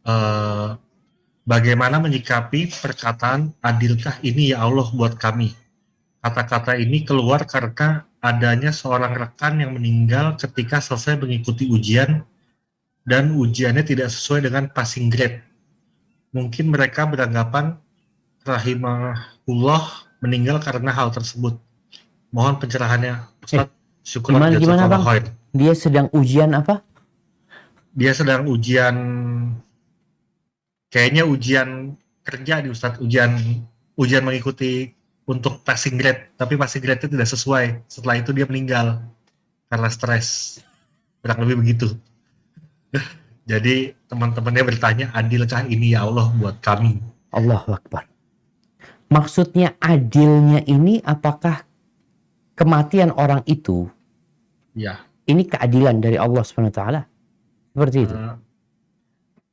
eh, bagaimana menyikapi perkataan adilkah ini ya Allah buat kami. Kata-kata ini keluar karena adanya seorang rekan yang meninggal ketika selesai mengikuti ujian dan ujiannya tidak sesuai dengan passing grade. Mungkin mereka beranggapan rahimahullah meninggal karena hal tersebut. Mohon pencerahannya, Ustaz. Syukur Gimana Bang? khair. Dia sedang ujian apa? Dia sedang ujian, kayaknya ujian kerja di Ustaz, ujian mengikuti untuk passing grade, tapi passing grade-nya tidak sesuai. Setelah itu dia meninggal karena stres. Kurang lebih begitu. Jadi teman-temannya bertanya, adilkah ini ya Allah buat kami? Allahu Akbar. Maksudnya adilnya ini apakah kematian orang itu, Ya. ini keadilan dari Allah SWT? Seperti itu.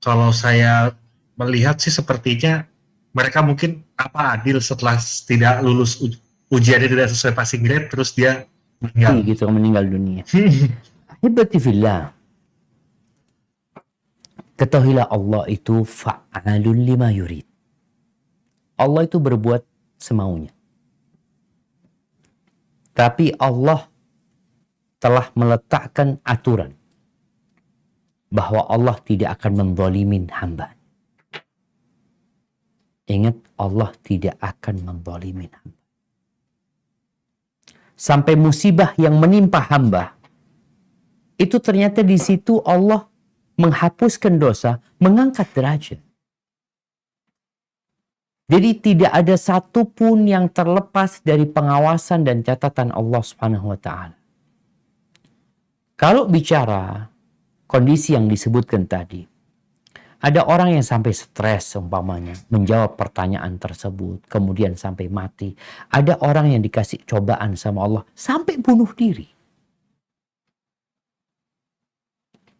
Kalau saya melihat sih sepertinya mereka mungkin adil setelah tidak lulus ujiannya tidak sesuai passing grade, terus dia meninggal. Gitu, meninggal dunia. Ahibati fillah. Ketahuilah Allah itu fa'alun lima yurid. Allah itu berbuat semaunya. Tapi Allah telah meletakkan aturan bahwa Allah tidak akan menzalimin hamba. Ingat, Allah tidak akan menzalimin hamba. Sampai musibah yang menimpa hamba, itu ternyata di situ Allah menghapuskan dosa, mengangkat derajat. Jadi tidak ada satupun yang terlepas dari pengawasan dan catatan Allah Subhanahu wa Ta'ala. Kalau bicara kondisi yang disebutkan tadi, ada orang yang sampai stres umpamanya menjawab pertanyaan tersebut, kemudian sampai mati. Ada orang yang dikasih cobaan sama Allah sampai bunuh diri.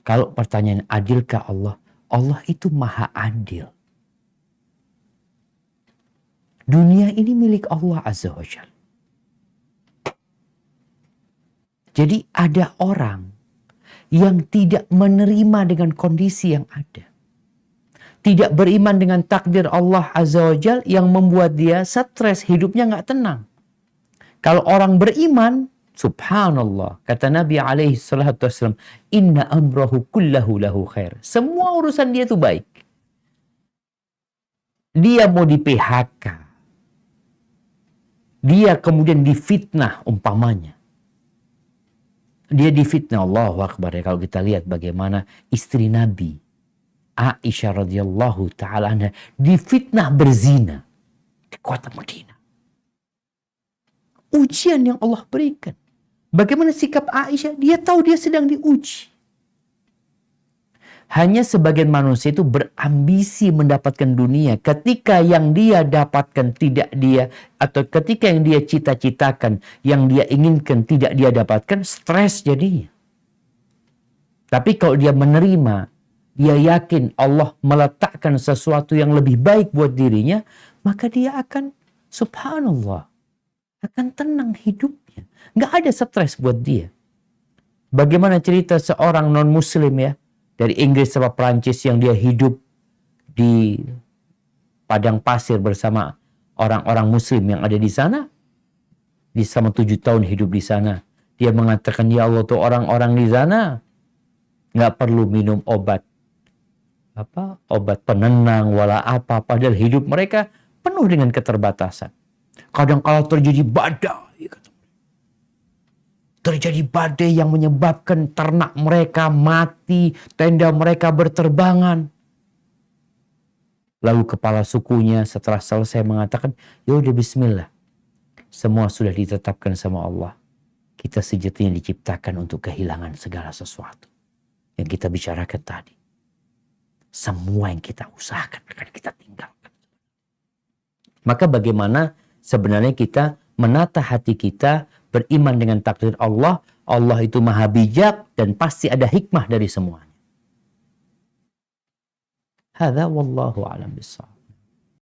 Kalau pertanyaan adilkah Allah? Allah itu maha adil. Dunia ini milik Allah Azza wa Jalla. Jadi ada orang yang tidak menerima dengan kondisi yang ada. Tidak beriman dengan takdir Allah Azza wa Jalla yang membuat dia stres, hidupnya nggak tenang. Kalau orang beriman, subhanallah, kata Nabi alaihi salatu wassalam, inna amrahu kullahu lahu khair. Semua urusan dia itu baik. Dia mau di PHK. Dia kemudian difitnah umpamanya. Dia difitnah, Allahu Akbar. Ya, kalau kita lihat bagaimana istri Nabi Aisyah radhiyallahu ta'ala anha difitnah berzina di kota Madinah. Ujian yang Allah berikan. Bagaimana sikap Aisyah? Dia tahu dia sedang diuji. Hanya sebagian manusia itu berambisi mendapatkan dunia. Ketika yang dia dapatkan tidak dia, atau ketika yang dia cita-citakan, yang dia inginkan tidak dia dapatkan, stres jadinya. Tapi kalau dia menerima, dia yakin Allah meletakkan sesuatu yang lebih baik buat dirinya, maka dia akan, subhanallah, akan tenang hidupnya. Nggak ada stres buat dia. Bagaimana cerita seorang non-muslim ya, dari Inggris sama Perancis yang dia hidup di padang pasir bersama orang-orang muslim yang ada di sana. Di selama 7 tahun hidup di sana. Dia mengatakan, ya Allah tuh orang-orang di sana nggak perlu minum obat penenang wala apa, padahal hidup mereka penuh dengan keterbatasan. Kadang-kala terjadi badai, terjadi badai yang menyebabkan ternak mereka mati, tenda mereka berterbangan. Lalu kepala sukunya setelah selesai mengatakan, ya udah bismillah, semua sudah ditetapkan sama Allah. Kita sejatinya diciptakan untuk kehilangan segala sesuatu yang kita bicarakan tadi. Semua yang kita usahakan akan kita tinggalkan. Maka bagaimana sebenarnya kita menata hati kita, beriman dengan takdir Allah. Allah itu maha bijak dan pasti ada hikmah dari semuanya. Hadza wallahu a'lam bishawab.